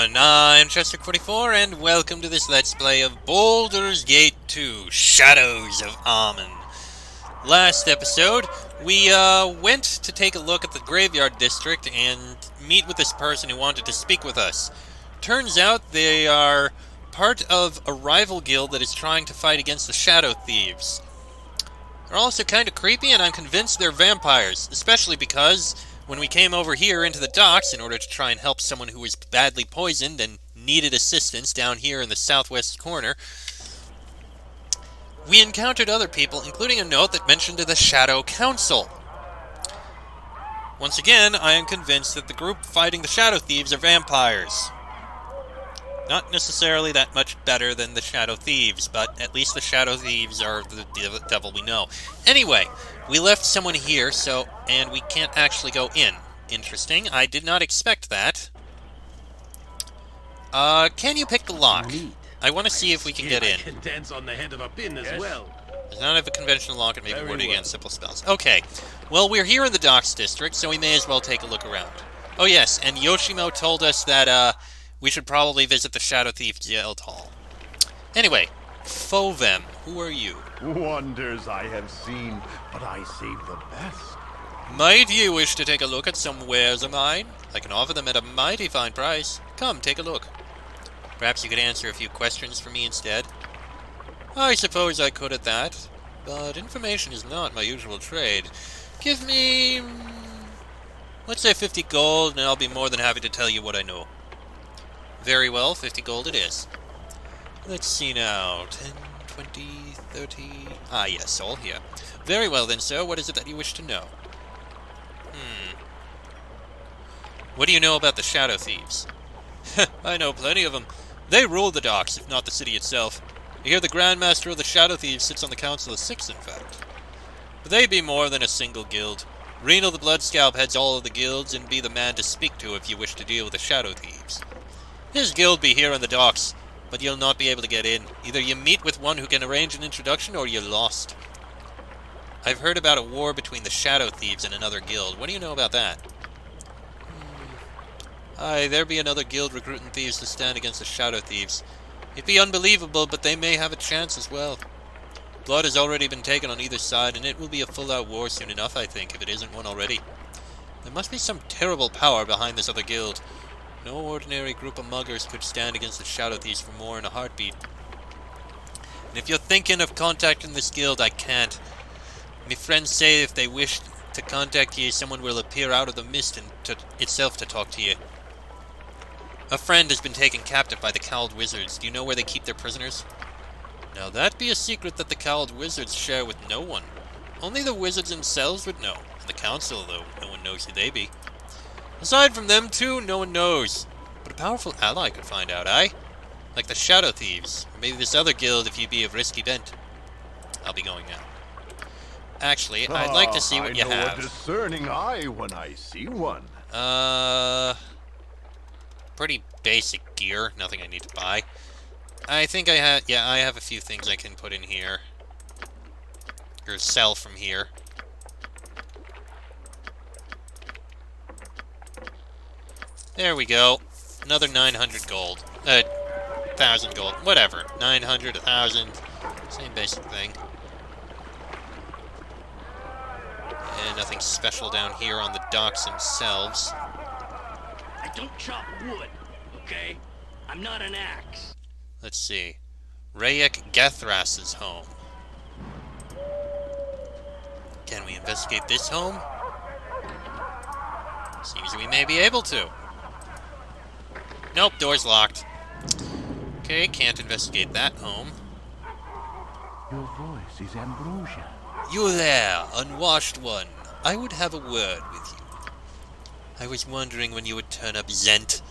everyone, I'm Chester44 and welcome to this Let's Play of Baldur's Gate 2, Shadows of Amun. Last episode, we went to take a look at the Graveyard District and meet with this person who wanted to speak with us. Turns out they are part of a rival guild that is trying to fight against the Shadow Thieves. They're also kind of creepy, and I'm convinced they're vampires, especially because when we came over here into the docks in order to try and help someone who was badly poisoned and needed assistance down here in the southwest corner, we encountered other people, including a note that mentioned the Shadow Council. Once again, I am convinced that the group fighting the Shadow Thieves are vampires. Not necessarily that much better than the Shadow Thieves, but at least the Shadow Thieves are the devil we know. Anyway, we left someone here, and we can't actually go in. Interesting. I did not expect that. Can you pick the lock? I want to see if we can get in. Can dance on the head of a pin as well. Does not have a conventional lock and maybe warding against simple spells. Okay. Well, we're here in the Docks District, so we may as well take a look around. Oh yes, and Yoshimo told us that, we should probably visit the Shadow Thief Guild Hall. Anyway, Fovem, who are you? Wonders I have seen, but I save the best. Might you wish to take a look at some wares of mine? I can offer them at a mighty fine price. Come, take a look. Perhaps you could answer a few questions for me instead. I suppose I could at that, but information is not my usual trade. Give me, let's say 50 gold, and I'll be more than happy to tell you what I know. Very well, 50 gold it is. Let's see now. 10, 20, 30... Ah, yes, all here. Very well then, sir. What is it that you wish to know? What do you know about the Shadow Thieves? I know plenty of them. They rule the docks, if not the city itself. I hear the Grand Master of the Shadow Thieves sits on the Council of Six, in fact. But they be more than a single guild. Reno the Bloodscalp heads all of the guilds and be the man to speak to if you wish to deal with the Shadow Thieves. His guild be here on the docks, but you'll not be able to get in. Either you meet with one who can arrange an introduction, or you're lost. I've heard about a war between the Shadow Thieves and another guild. What do you know about that? Aye, there be another guild recruiting thieves to stand against the Shadow Thieves. It be unbelievable, but they may have a chance as well. Blood has already been taken on either side, and it will be a full-out war soon enough, I think, if it isn't one already. There must be some terrible power behind this other guild. No ordinary group of muggers could stand against the Shadow Thieves for more in a heartbeat. And if you're thinking of contacting this guild, I can't. My friends say if they wish to contact ye, someone will appear out of the mist and itself to talk to ye. A friend has been taken captive by the Cowled Wizards. Do you know where they keep their prisoners? Now that be a secret that the Cowled Wizards share with no one. Only the wizards themselves would know, and the Council, though, no one knows who they be. Aside from them two, no one knows. But a powerful ally could find out, aye? Like the Shadow Thieves, or maybe this other guild if you be of risky bent. I'll be going now. Actually, I'd like to see what you have. I know a discerning eye when I see one. Pretty basic gear. Nothing I need to buy. I think I have, yeah, I have a few things I can put in here. Or sell from here. There we go. Another 900 gold. 1,000 gold. Whatever. 900, 1,000. Same basic thing. And nothing special down here on the docks themselves. I don't chop wood, okay? I'm not an axe. Let's see. Rayek Gethras's home. Can we investigate this home? Seems we may be able to. Nope, door's locked. Okay, can't investigate that home. Your voice is ambrosia. You there, unwashed one. I would have a word with you. I was wondering when you would turn up, Zent.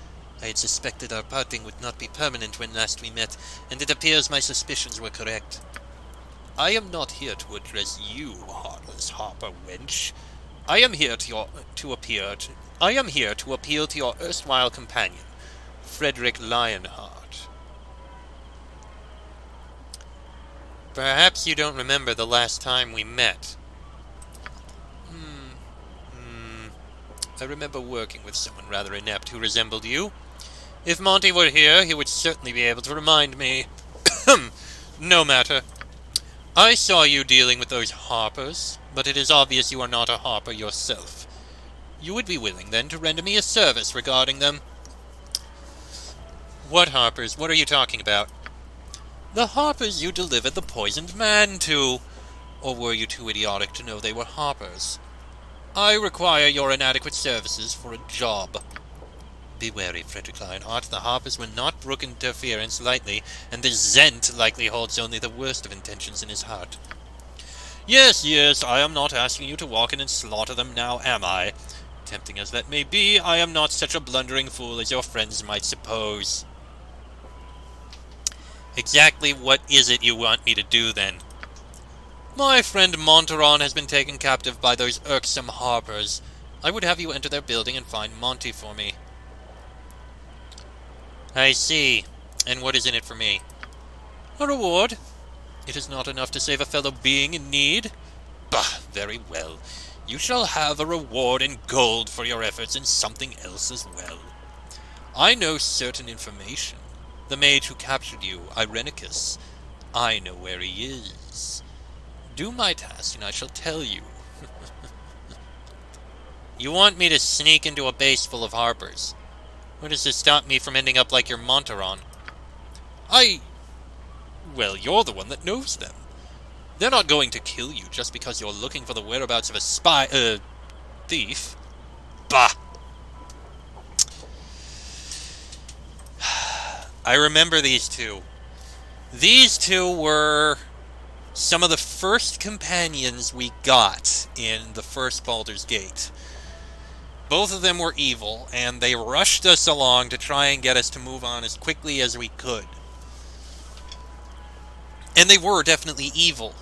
I had suspected our parting would not be permanent when last we met, and it appears my suspicions were correct. I am not here to address you, heartless harper wench. I am here to appeal to your erstwhile companion, Frederick Lionheart. Perhaps you don't remember the last time we met. I remember working with someone rather inept who resembled you. If Monty were here, he would certainly be able to remind me. No matter. I saw you dealing with those harpers, but it is obvious you are not a harper yourself. You would be willing, then, to render me a service regarding them. What harpers? What are you talking about? The harpers you delivered the poisoned man to. Or were you too idiotic to know they were harpers? I require your inadequate services for a job. Be wary, Frederick Lionheart. The harpers will not brook interference lightly, and the Zent likely holds only the worst of intentions in his heart. Yes, I am not asking you to walk in and slaughter them now, am I? Tempting as that may be, I am not such a blundering fool as your friends might suppose. Exactly what is it you want me to do, then? My friend Montaron has been taken captive by those irksome harpers. I would have you enter their building and find Monty for me. I see. And what is in it for me? A reward. It is not enough to save a fellow being in need. Bah, very well. You shall have a reward in gold for your efforts and something else as well. I know certain information. The mage who captured you, Irenicus. I know where he is. Do my task and I shall tell you. You want me to sneak into a base full of harpers? What does this stop me from ending up like your Montaron? Well, you're the one that knows them. They're not going to kill you just because you're looking for the whereabouts of a thief. Bah! I remember these two. These two were some of the first companions we got in the first Baldur's Gate. Both of them were evil, and they rushed us along to try and get us to move on as quickly as we could. And they were definitely evil.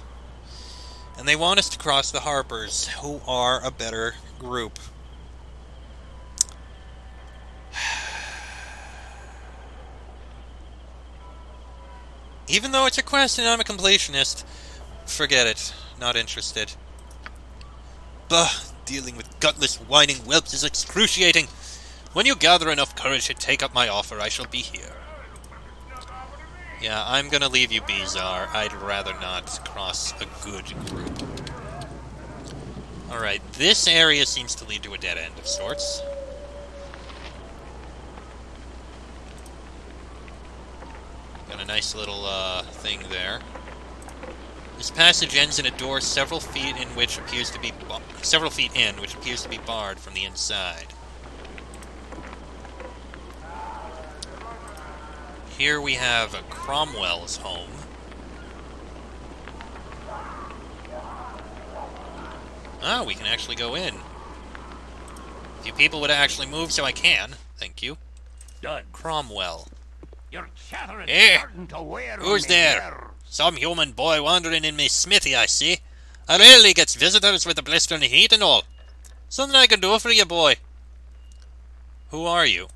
And they want us to cross the Harpers, who are a better group. Even though it's a quest and I'm a completionist, forget it. Not interested. Bah! Dealing with gutless, whining whelps is excruciating. When you gather enough courage to take up my offer, I shall be here. Yeah, I'm gonna leave you, Bizarre. I'd rather not cross a good group. Alright, this area seems to lead to a dead end of sorts. Got a nice little, thing there. This passage ends in a door several feet in, which appears to be barred from the inside. Here we have Cromwell's home. Ah, we can actually go in. If you people would actually move so I can. Thank you. Done. Cromwell. Your chatter is Eh, starting to wear on who's me there? here. Some human boy wandering in me smithy, I see. I rarely gets visitors with the blistering heat and all. Something I can do for you, boy. Who are you?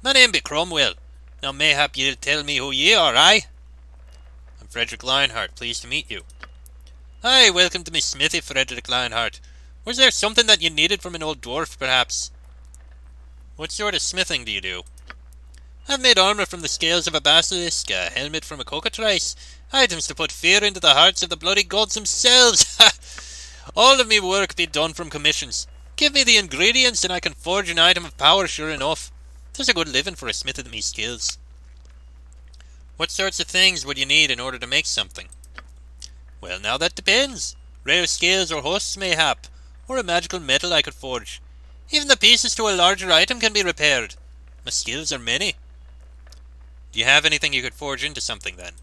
My name be Cromwell. Now mayhap ye'll tell me who ye are, aye? I'm Frederick Lionheart, pleased to meet you. Aye, welcome to me smithy, Frederick Lionheart. Was there something that you needed from an old dwarf, perhaps? What sort of smithing do you do? I've made armour from the scales of a basilisk, a helmet from a cockatrice, items to put fear into the hearts of the bloody gods themselves. All of me work be done from commissions. Give me the ingredients and I can forge an item of power sure enough. 'Tis a good living for a smith of me skills. What sorts of things would you need in order to make something? Well, now that depends. Rare scales or husks, mayhap, or a magical metal I could forge. Even the pieces to a larger item can be repaired. My skills are many. Do you have anything you could forge into something, then?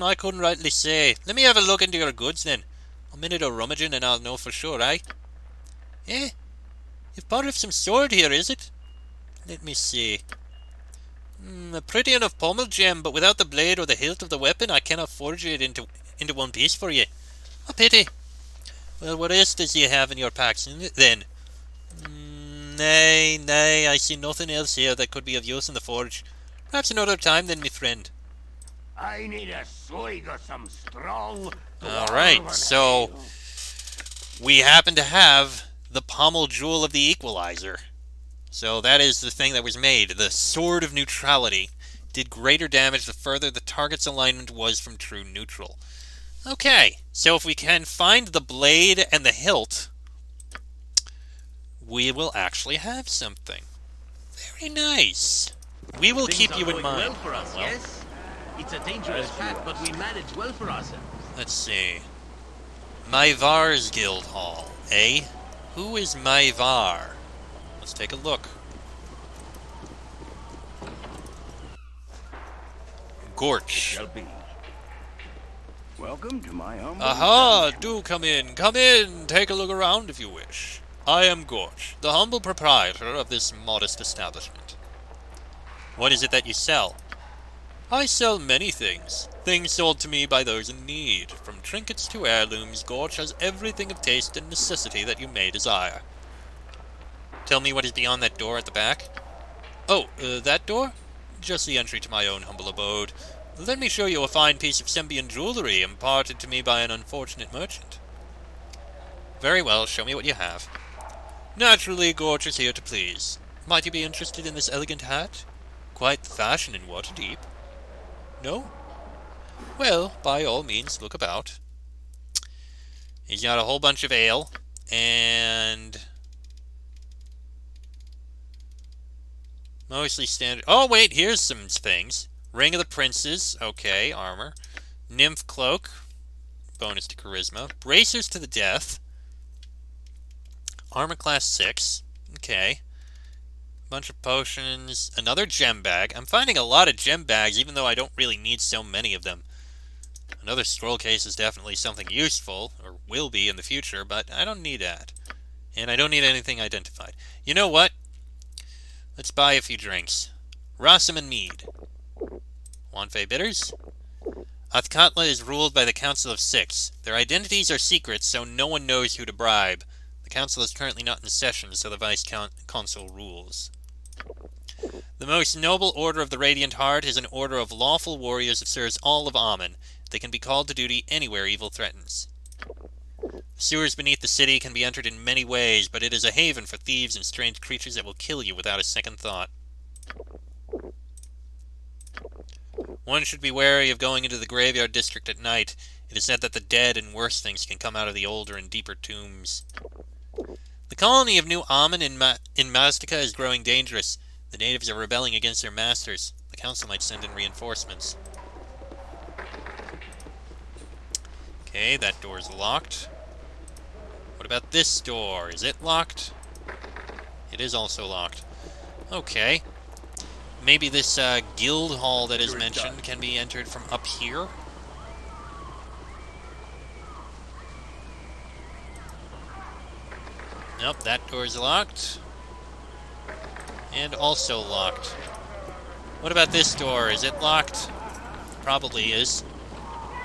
I couldn't rightly say. Let me have a look into your goods, then. A minute of rummaging and I'll know for sure, aye? Eh? You've part of some sword here, is it? Let me see. A pretty enough pommel gem, but without the blade or the hilt of the weapon, I cannot forge it into one piece for ye. A pity. Well, what else does ye have in your packs, then? Nay, I see nothing else here that could be of use in the forge. Perhaps another time, then, me friend. I need a swig of some strong. Alright, so we happen to have the pommel jewel of the Equalizer. So that is the thing that was made. The Sword of Neutrality did greater damage the further the target's alignment was from true neutral. Okay, so if we can find the blade and the hilt, we will actually have something. Very nice. We will keep you in mind. Well for us, yes? It's a dangerous path, but we manage well for ourselves. Let's see. Maivar's Guild Hall, eh? Who is Maivar? Let's take a look. Gorch. Shall be. Welcome to my humble Aha! Do come in, come in! Take a look around if you wish. I am Gorch, the humble proprietor of this modest establishment. What is it that you sell? I sell many things. Things sold to me by those in need. From trinkets to heirlooms, Gorch has everything of taste and necessity that you may desire. Tell me what is beyond that door at the back. Oh, that door? Just the entry to my own humble abode. Let me show you a fine piece of Sembian jewelry imparted to me by an unfortunate merchant. Very well, show me what you have. Naturally, Gorch is here to please. Might you be interested in this elegant hat? Quite the fashion in Waterdeep. No? Well, by all means, look about. He's got a whole bunch of ale, and mostly standard. Oh, wait, here's some things. Ring of the Princes, okay, armor. Nymph Cloak, bonus to Charisma. Bracers to the Death. Armor class 6, okay. Bunch of potions. Another gem bag. I'm finding a lot of gem bags, even though I don't really need so many of them. Another scroll case is definitely something useful, or will be in the future, but I don't need that. And I don't need anything identified. You know what? Let's buy a few drinks. Rossum and mead. Wanfei bitters? Athkatla is ruled by the Council of Six. Their identities are secrets, so no one knows who to bribe. The council is currently not in session, so the vice-consul rules. The most noble order of the Radiant Heart is an order of lawful warriors that serves all of Amun. They can be called to duty anywhere evil threatens. The sewers beneath the city can be entered in many ways, but it is a haven for thieves and strange creatures that will kill you without a second thought. One should be wary of going into the graveyard district at night. It is said that the dead and worse things can come out of the older and deeper tombs. The colony of New Amun in Maztica is growing dangerous. The natives are rebelling against their masters. The council might send in reinforcements. Okay, that door is locked. What about this door? Is it locked? It is also locked. Okay. Maybe this guild hall that is mentioned can be entered from up here? Nope, that door is locked. And also locked. What about this door? Is it locked? Probably is.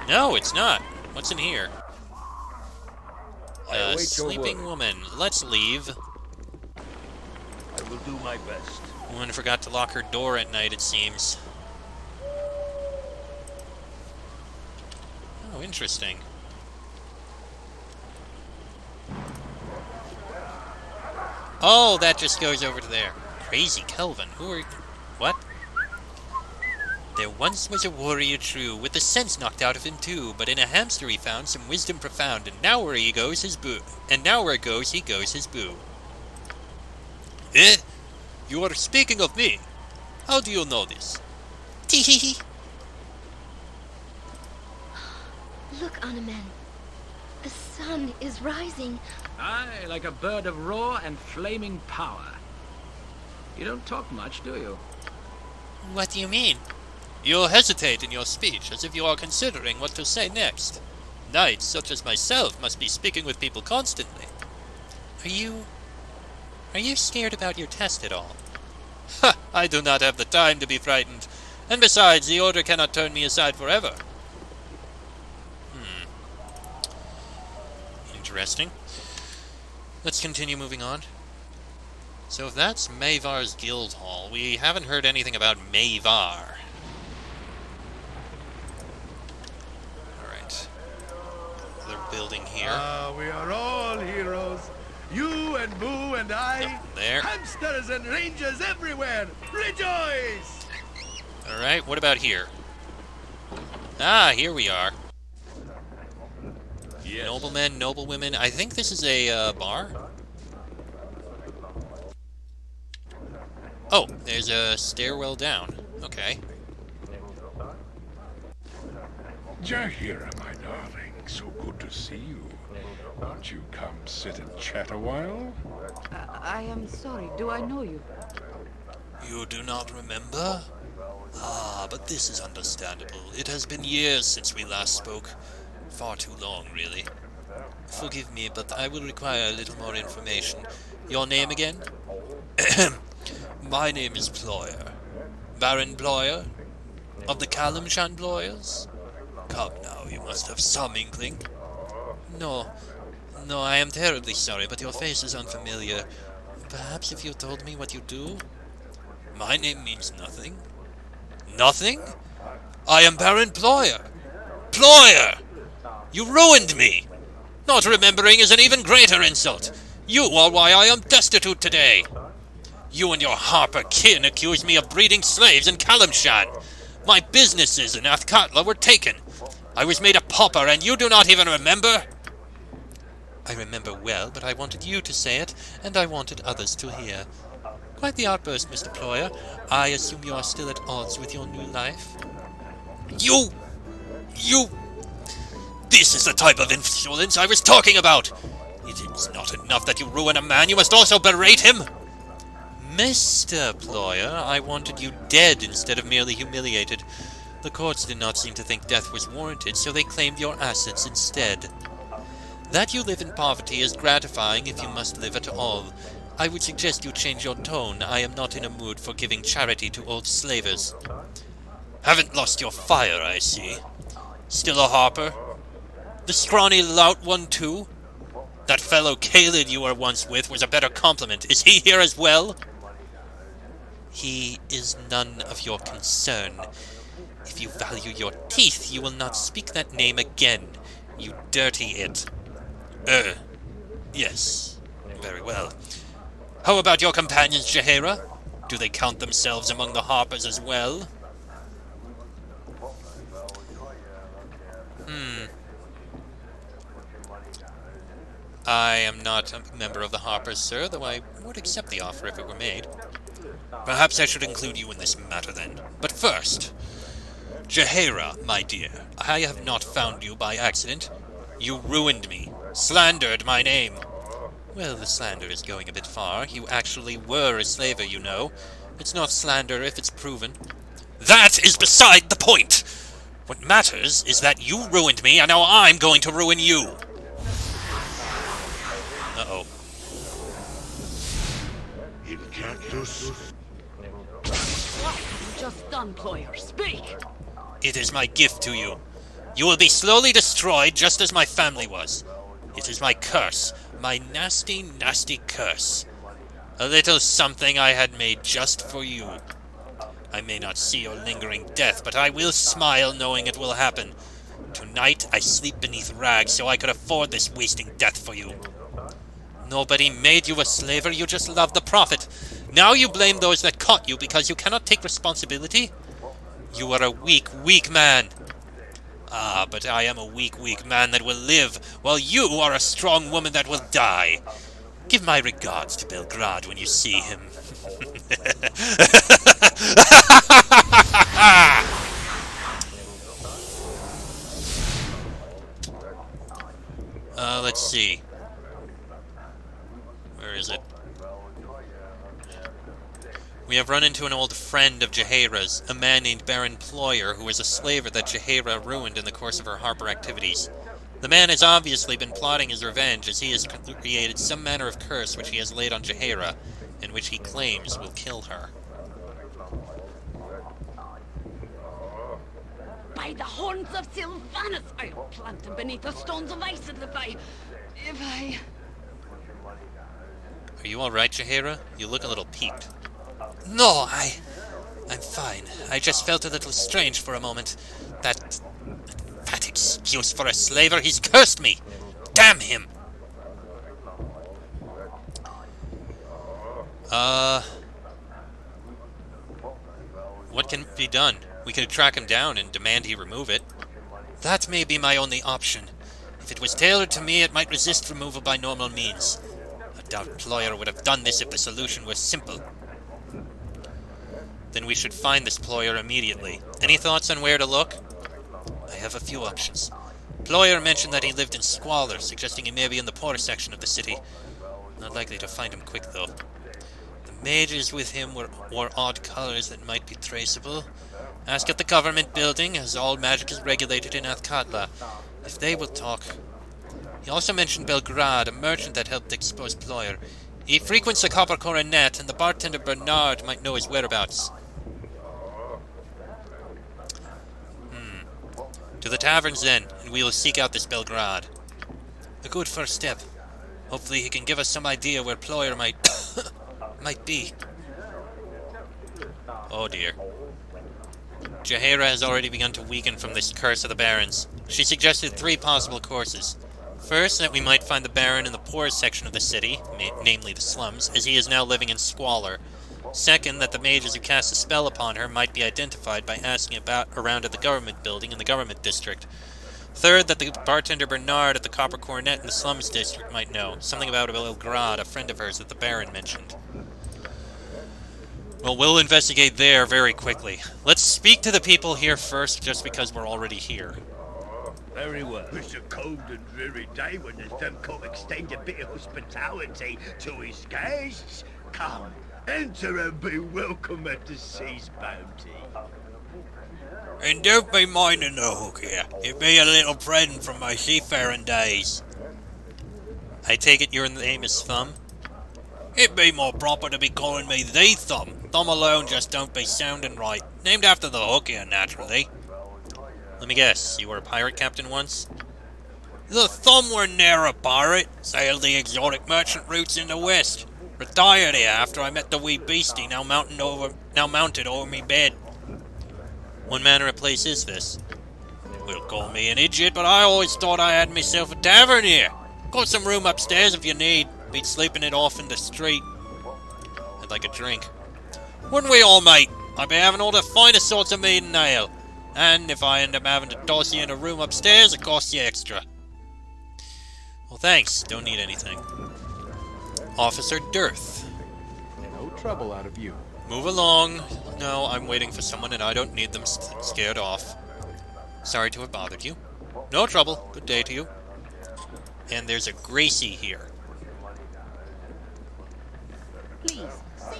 No, it's not. What's in here? A sleeping woman. Let's leave. I will do my best. Woman forgot to lock her door at night, it seems. Oh, interesting. Oh, that just goes over to there. Crazy Kelvin. Who are you? What? There once was a warrior true, with the sense knocked out of him too, but in a hamster he found some wisdom profound, and now where he goes his boo. And now where he goes his boo. Eh? You are speaking of me. How do you know this? Tee-hee-hee. Look, Anamen. The sun is rising. Aye, like a bird of raw and flaming power. You don't talk much, do you? What do you mean? You hesitate in your speech, as if you are considering what to say next. Knights, such as myself, must be speaking with people constantly. Are you scared about your test at all? Ha! I do not have the time to be frightened. And besides, the Order cannot turn me aside forever. Interesting. Let's continue moving on. So if that's Maivar's Guild Hall, we haven't heard anything about Maivar. Alright. Another building here. We are all heroes You and Boo and I. Yep, there. Hamsters and rangers everywhere. Rejoice! Alright, what about here? Ah, here we are. Yes. Noblemen, noblewomen. I think this is a bar. Oh, there's a stairwell down. Okay. Jahira, my darling, so good to see you. Won't you come sit and chat a while? I am sorry. Do I know you? You do not remember? Ah, but this is understandable. It has been years since we last spoke. Far too long, really. Forgive me, but I will require a little more information. Your name again? My name is Ployer. Baron Ployer? Of the Kalimshan Ployers? Come now, you must have some inkling. No, I am terribly sorry, but your face is unfamiliar. Perhaps if you told me what you do? My name means nothing. Nothing? I am Baron Ployer. Ployer! You ruined me! Not remembering is an even greater insult. You are why I am destitute today. You and your Harper kin accused me of breeding slaves in Kalimshan. My businesses in Athkatla were taken. I was made a pauper, and you do not even remember? I remember well, but I wanted you to say it, and I wanted others to hear. Quite the outburst, Mr. Ployer. I assume you are still at odds with your new life? You! This is the type of insolence I was talking about! It is not enough that you ruin a man, you must also berate him! Mr. Ployer, I wanted you dead instead of merely humiliated. The courts did not seem to think death was warranted, so they claimed your assets instead. That you live in poverty is gratifying if you must live at all. I would suggest you change your tone. I am not in a mood for giving charity to old slavers. Haven't lost your fire, I see. Still a harper? The scrawny lout one, too? That fellow Kaled you were once with was a better compliment. Is he here as well? He is none of your concern. If you value your teeth, you will not speak that name again. You dirty it. Yes. Very well. How about your companions, Jahira? Do they count themselves among the harpers as well? I am not a member of the Harpers, sir, though I would accept the offer if it were made. Perhaps I should include you in this matter, then. But first, Jahira, my dear, I have not found you by accident. You ruined me, slandered my name. Well, the slander is going a bit far. You actually were a slaver, you know. It's not slander if it's proven. That is beside the point! What matters is that you ruined me, and now I'm going to ruin you. Uh-oh. In cactus? What have you just done, Ployer? Speak! It is my gift to you. You will be slowly destroyed just as my family was. It is my curse. My nasty, nasty curse. A little something I had made just for you. I may not see your lingering death, but I will smile knowing it will happen. Tonight I sleep beneath rags so I could afford this wasting death for you. Nobody made you a slaver, you just loved the profit. Now you blame those that caught you because you cannot take responsibility? You are a weak, weak man. Ah, but I am a weak, weak man that will live, while you are a strong woman that will die. Give my regards to Belgrade when you see him. Let's see. Where is it? We have run into an old friend of Jahira's, a man named Baron Ployer, who was a slaver that Jahira ruined in the course of her harper activities. The man has obviously been plotting his revenge, as he has created some manner of curse which he has laid on Jahira, and which he claims will kill her. By the horns of Sylvanus, I'll plant him beneath the stones of ice if I... Are you alright, Jahira? You look a little peaked. No, I'm fine. I just felt a little strange for a moment. That excuse for a slaver, he's cursed me! Damn him! What can be done? We could track him down and demand he remove it. That may be my only option. If it was tailored to me, it might resist removal by normal means. I doubt Ployer would have done this if the solution were simple. Then we should find this Ployer immediately. Any thoughts on where to look? I have a few options. Ployer mentioned that he lived in squalor, suggesting he may be in the poorer section of the city. Not likely to find him quick, though. The mages with him wore odd colors that might be traceable. Ask at the government building, as all magic is regulated in Athkatla. If they will talk. He also mentioned Belgrade, a merchant that helped expose Ployer. He frequents the Copper Coronet, and the bartender Bernard might know his whereabouts. To the taverns then, and we will seek out this Belgrade. A good first step. Hopefully he can give us some idea where Ployer might be. Oh dear. Jaheira has already begun to weaken from this curse of the Barons. She suggested 3 possible courses. First, that we might find the Baron in the poorest section of the city, namely the slums, as he is now living in squalor. Second, that the mages who cast a spell upon her might be identified by asking around at the government building in the government district. Third, that the bartender Bernard at the Copper Coronet in the slums district might know. Something about Belgrade, a friend of hers that the Baron mentioned. Well, we'll investigate there very quickly. Let's speak to the people here first, just because we're already here. Very well. It's a cold and dreary day when the thumb can't extend a bit of hospitality to his guests. Come, enter and be welcome at the sea's bounty. And don't be minding the hook here. It be a little present from my seafaring days. I take it your name is Thumb? It be more proper to be calling me the Thumb. Thumb alone just don't be sounding right. Named after the hook here, naturally. Let me guess, you were a pirate captain once? The Thumb were ne'er a pirate. Sailed the exotic merchant routes in the west. Retired here after I met the wee beastie now mounted over me bed. What manner of place is this? Will call me an idiot, but I always thought I had myself a tavern here. Got some room upstairs if you need. Be sleeping it off in the street. I'd like a drink. Wouldn't we all, mate? I'd be having all the finest sorts of mead and ale. And if I end up having to toss you in a room upstairs, it costs you extra. Well, thanks. Don't need anything. Officer Dearth. No trouble out of you. Move along. No, I'm waiting for someone and I don't need them scared off. Sorry to have bothered you. No trouble. Good day to you. And there's a Gracie here.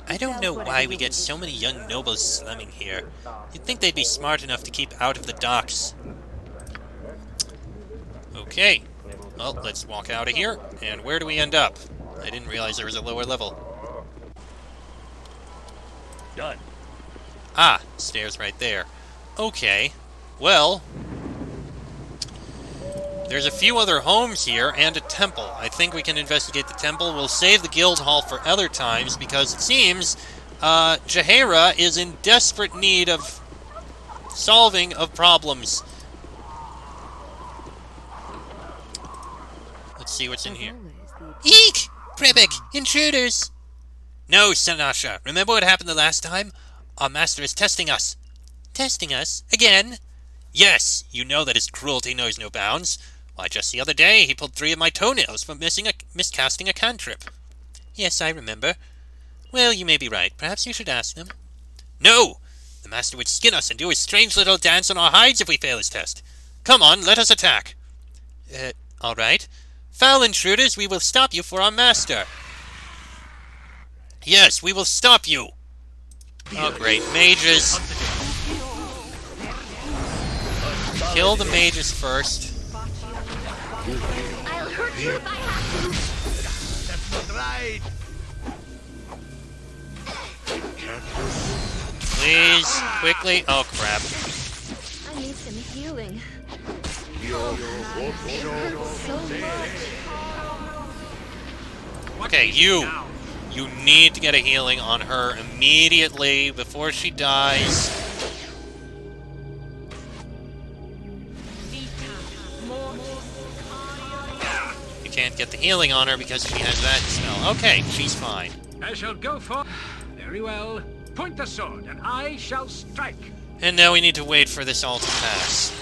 I don't know why we get so many young nobles slumming here. You'd think they'd be smart enough to keep out of the docks. Okay. Well, let's walk out of here. And where do we end up? I didn't realize there was a lower level. Done. Ah, stairs right there. Okay. Well, there's a few other homes here and a temple. I think we can investigate the temple. We'll save the guild hall for other times because it seems Jaheira is in desperate need of solving of problems. Let's see what's in here. Eek! Pribik! Intruders! No, Sanasha. Remember what happened the last time? Our master is testing us. Testing us? Again? Yes, you know that his cruelty knows no bounds. Why, just the other day, he pulled 3 of my toenails for miscasting a cantrip. Yes, I remember. Well, you may be right. Perhaps you should ask them. No! The master would skin us and do his strange little dance on our hides if we fail his test. Come on, let us attack. All right. Foul intruders, we will stop you for our master. Yes, we will stop you. Oh, great. Mages. Kill the mages first. I'll hurt you if I have to. That's not right. Please, quickly. Oh, crap. I need some healing. It hurts so much. Okay, you need to get a healing on her immediately before she dies. You can't get the healing on her because she has that spell. Okay, she's fine. I shall go for... Very well. Point the sword, and I shall strike. And now we need to wait for this all to pass.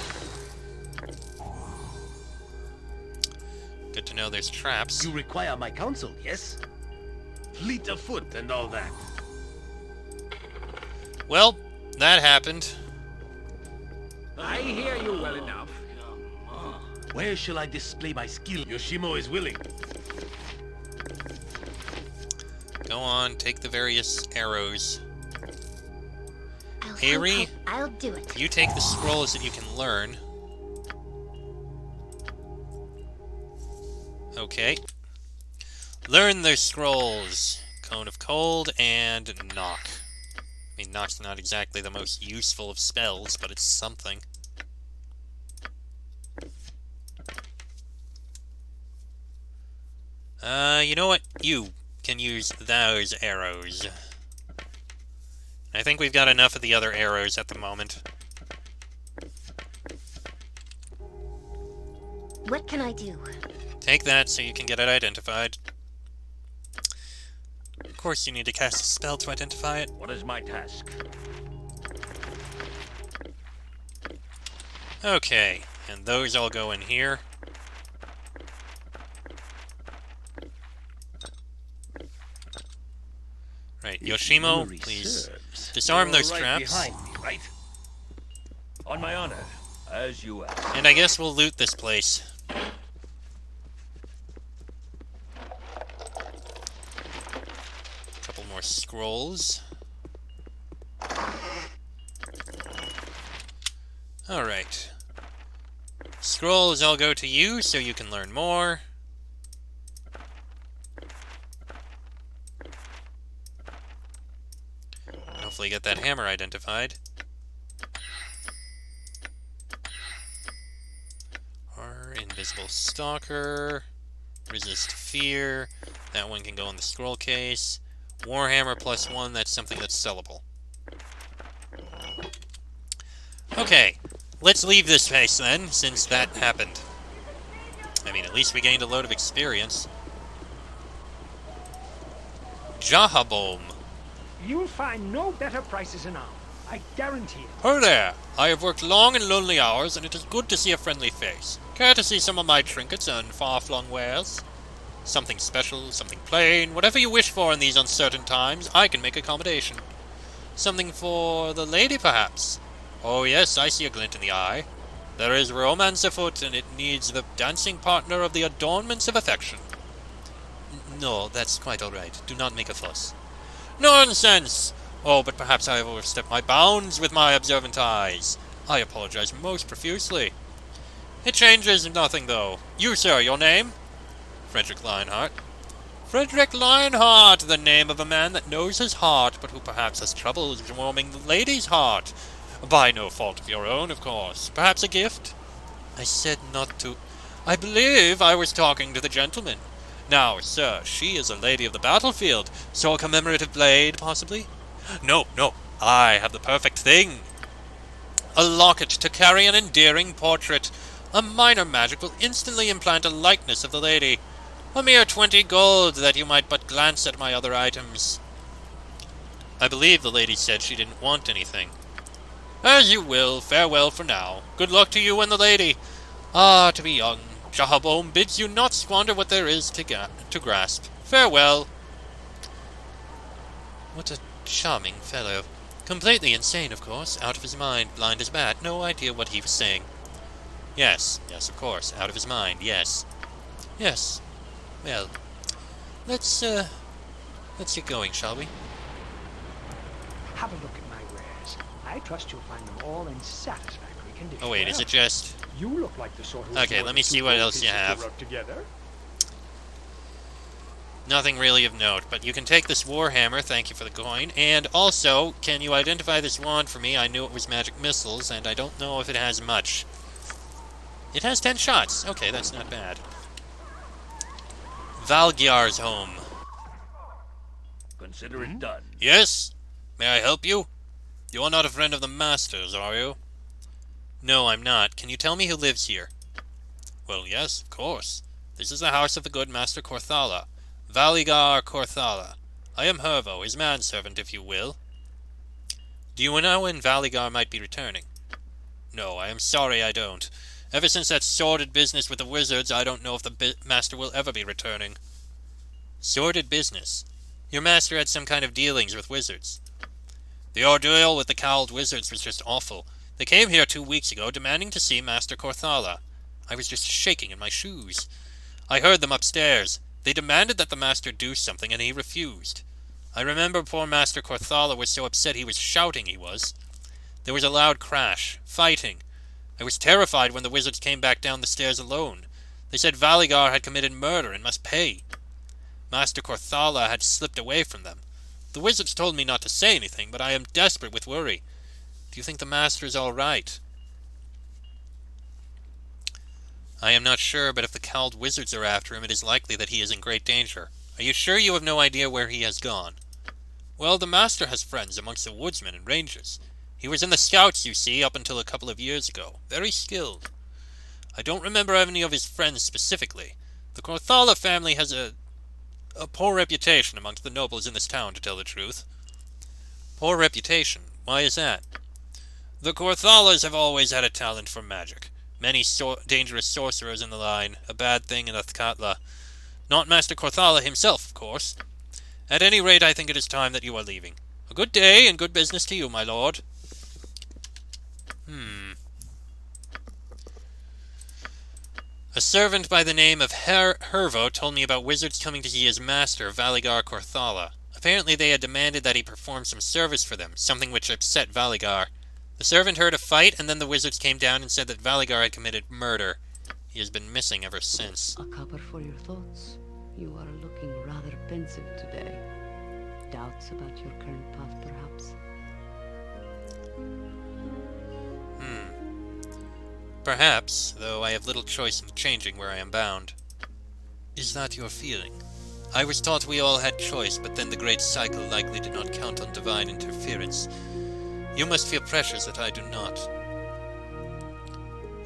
Good to know there's traps. You require my counsel, yes? Fleet of foot and all that. Well, that happened. I hear you well enough. Where shall I display my skill? Yoshimo is willing. Go on, take the various arrows. I'll Aerie, help. I'll do it. you take the scrolls that you can learn. Okay. Learn the scrolls. Cone of Cold and Knock. I mean, Knock's not exactly the most useful of spells, but it's something. You know what? You can use those arrows. I think we've got enough of the other arrows at the moment. What can I do? Take that so you can get it identified. Of course you need to cast a spell to identify it. What is my task? Okay, and those all go in here. Right, Yoshimo, please disarm those traps. Behind me, right? On my honor, as you ask. And I guess we'll loot this place. Couple more scrolls. Alright. Scrolls all go to you, so you can learn more. Hopefully get that hammer identified. Our invisible stalker. Resist fear. That one can go in the scroll case. Warhammer +1, that's something that's sellable. Okay, let's leave this place then, since that happened. I mean, at least we gained a load of experience. Jahabom. You'll find no better prices in Arm. I guarantee it. Ho there! I have worked long and lonely hours, and it is good to see a friendly face. Care to see some of my trinkets and far-flung wares? Something special, something plain, whatever you wish for in these uncertain times, I can make accommodation. Something for the lady, perhaps? Oh yes, I see a glint in the eye. There is romance afoot, and it needs the dancing partner of the adornments of affection. No, that's quite all right. Do not make a fuss. Nonsense! Oh, but perhaps I have overstepped my bounds with my observant eyes. I apologize most profusely. It changes nothing, though. You, sir, your name? Frederick Lionheart. Frederick Lionheart, the name of a man that knows his heart, but who perhaps has troubles warming the lady's heart. By no fault of your own, of course. Perhaps a gift? I said not to. I believe I was talking to the gentleman. Now, sir, she is a lady of the battlefield, so a commemorative blade, possibly? No, no, I have the perfect thing. A locket to carry an endearing portrait. A minor magic will instantly implant a likeness of the lady. A mere 20 gold, that you might but glance at my other items. I believe the lady said she didn't want anything. As you will, farewell for now. Good luck to you and the lady. Ah, to be young. Jahabom bids you not squander what there is to grasp. Farewell. What a charming fellow. Completely insane, of course. Out of his mind, blind as a bat. No idea what he was saying. Yes, yes, of course. Out of his mind, yes. Yes. Well, let's get going, shall we? Have a look at my wares. I trust you'll find them all in satisfactory condition. Oh wait, is it just... You look like the sort of... Okay, let me see what else you have. Work together. Nothing really of note, but you can take this Warhammer, thank you for the coin, and also, can you identify this wand for me? I knew it was magic missiles, and I don't know if it has much. It has 10 shots. Okay, that's not bad. Valgyar's home. Consider it done. Yes? May I help you? You are not a friend of the Master's, are you? No, I'm not. Can you tell me who lives here? Well, yes, of course. This is the house of the good Master Corthala. Valigar Corthala. I am Hervo, his manservant, if you will. Do you know when Valigar might be returning? No, I am sorry I don't. Ever since that sordid business with the wizards, I don't know if the master will ever be returning. Sordid business? Your master had some kind of dealings with wizards. The ordeal with the cowled wizards was just awful. They came here 2 weeks ago, demanding to see Master Corthala. I was just shaking in my shoes. I heard them upstairs. They demanded that the master do something, and he refused. I remember poor Master Corthala was so upset he was shouting, he was. There was a loud crash. Fighting. I was terrified when the wizards came back down the stairs alone. They said Valigar had committed murder and must pay. Master Corthala had slipped away from them. The wizards told me not to say anything, but I am desperate with worry. Do you think the master is all right? I am not sure, but if the cowled wizards are after him, it is likely that he is in great danger. Are you sure you have no idea where he has gone? Well, the master has friends amongst the woodsmen and rangers. He was in the scouts, you see, up until a couple of years ago. Very skilled. I don't remember any of his friends specifically. The Corthala family has a poor reputation amongst the nobles in this town, to tell the truth. Poor reputation? Why is that? The Corthalas have always had a talent for magic. Many dangerous sorcerers in the line, a bad thing in Athkatla. Not Master Corthala himself, of course. At any rate, I think it is time that you are leaving. A good day and good business to you, my lord. A servant by the name of Hervo told me about wizards coming to see his master, Valigar Corthala. Apparently they had demanded that he perform some service for them, something which upset Valigar. The servant heard a fight, and then the wizards came down and said that Valigar had committed murder. He has been missing ever since. A cuppa for your thoughts. You are looking rather pensive today. Doubts about your current path, perhaps? Perhaps, though I have little choice in changing where I am bound. Is that your feeling? I was taught we all had choice, but then the great cycle likely did not count on divine interference. You must feel pressures that I do not.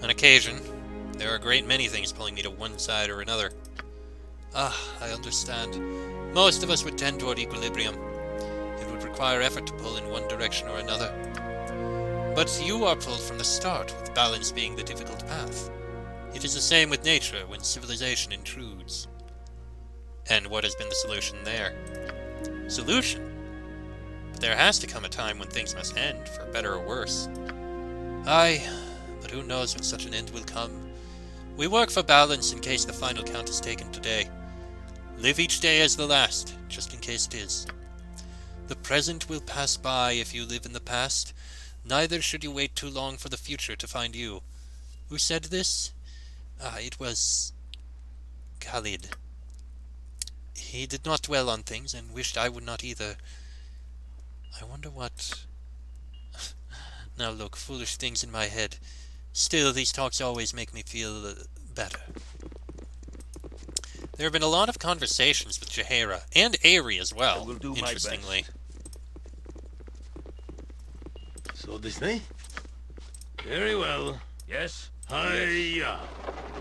On occasion, there are a great many things pulling me to one side or another. Ah, I understand. Most of us would tend toward equilibrium. It would require effort to pull in one direction or another. But you are pulled from the start, with balance being the difficult path. It is the same with nature when civilization intrudes. And what has been the solution there? Solution? But there has to come a time when things must end, for better or worse. Aye, but who knows when such an end will come. We work for balance in case the final count is taken today. Live each day as the last, just in case it is. The present will pass by if you live in the past. Neither should you wait too long for the future to find you. Who said this? It was Khalid. He did not dwell on things, and wished I would not either. I wonder what... Now look, foolish things in my head. Still, these talks always make me feel better. There have been a lot of conversations with Jaheira, and Aerie as well, interestingly. So this thing? Very well. Yes? Hiya!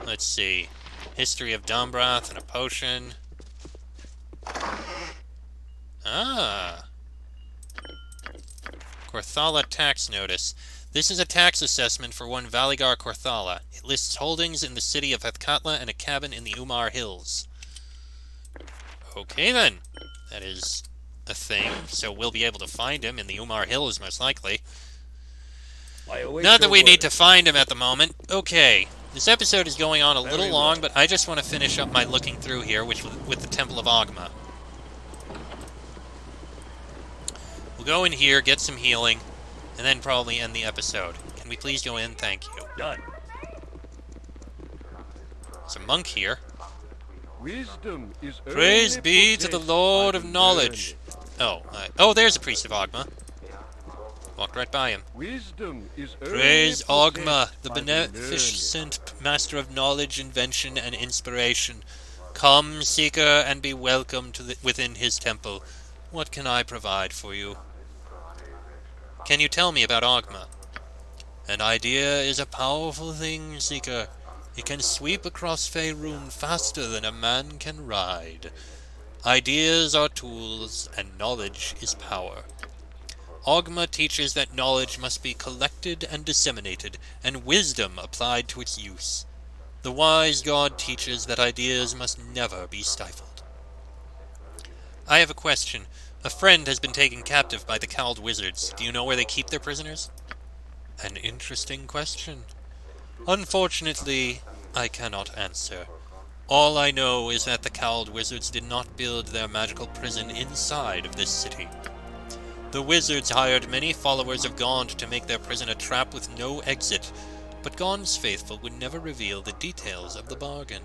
Let's see. History of Dombrath and a potion. Ah. Corthala tax notice. This is a tax assessment for one Valigar Corthala. It lists holdings in the city of Athkatla and a cabin in the Umar Hills. Okay then. That is a thing, so we'll be able to find him in the Umar Hills, most likely. Not that we need to find him at the moment. Okay, this episode is going on a little long, but I just want to finish up my looking through here with the Temple of Ogma. We'll go in here, get some healing, and then probably end the episode. Can we please go in? Thank you. Done. There's a monk here. Wisdom is Praise be to the Lord of Knowledge. Oh, there's a priest of Ogma. Walked right by him. Wisdom is Praise Ogma, the beneficent master of knowledge, invention, and inspiration. Come, seeker, and be welcome to within his temple. What can I provide for you? Can you tell me about Ogma? An idea is a powerful thing, seeker. It can sweep across Faerun faster than a man can ride. Ideas are tools, and knowledge is power. Ogma teaches that knowledge must be collected and disseminated, and wisdom applied to its use. The wise god teaches that ideas must never be stifled. I have a question. A friend has been taken captive by the cowled wizards. Do you know where they keep their prisoners? An interesting question. Unfortunately, I cannot answer. All I know is that the cowled wizards did not build their magical prison inside of this city. The wizards hired many followers of Gond to make their prison a trap with no exit, but Gond's faithful would never reveal the details of the bargain.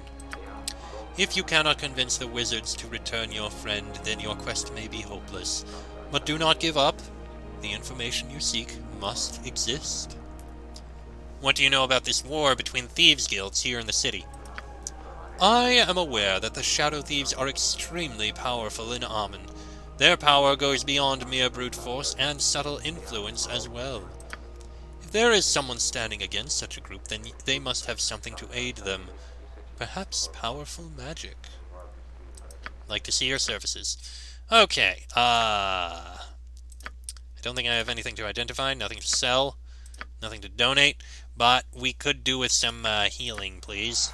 If you cannot convince the wizards to return your friend, then your quest may be hopeless. But do not give up. The information you seek must exist. What do you know about this war between thieves' guilds here in the city? I am aware that the Shadow Thieves are extremely powerful in Amen. Their power goes beyond mere brute force and subtle influence as well. If there is someone standing against such a group, then they must have something to aid them. Perhaps powerful magic. Like to see your services. Okay, I don't think I have anything to identify, nothing to sell, nothing to donate, but we could do with some healing, please.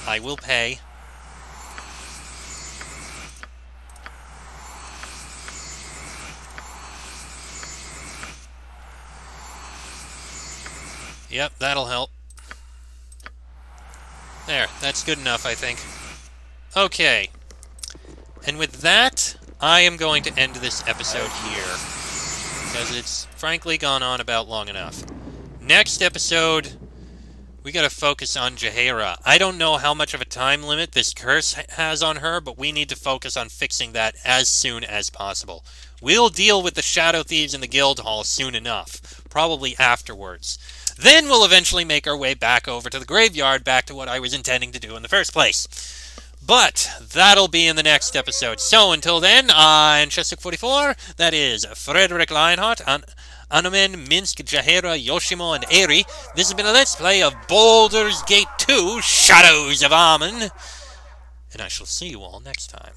I will pay. Yep, that'll help. There, that's good enough, I think. Okay. And with that, I am going to end this episode here. Because it's frankly gone on about long enough. Next episode, we gotta focus on Jaheira. I don't know how much of a time limit this curse has on her, but we need to focus on fixing that as soon as possible. We'll deal with the Shadow Thieves in the Guild Hall soon enough. Probably afterwards. Then we'll eventually make our way back over to the graveyard, back to what I was intending to do in the first place. But that'll be in the next episode. So until then, I'm Chesuk44. That is Frederick Lionheart, Anomen, Minsk, Jaheira, Yoshimo, and Eri. This has been a Let's Play of Baldur's Gate 2, Shadows of Amen. And I shall see you all next time.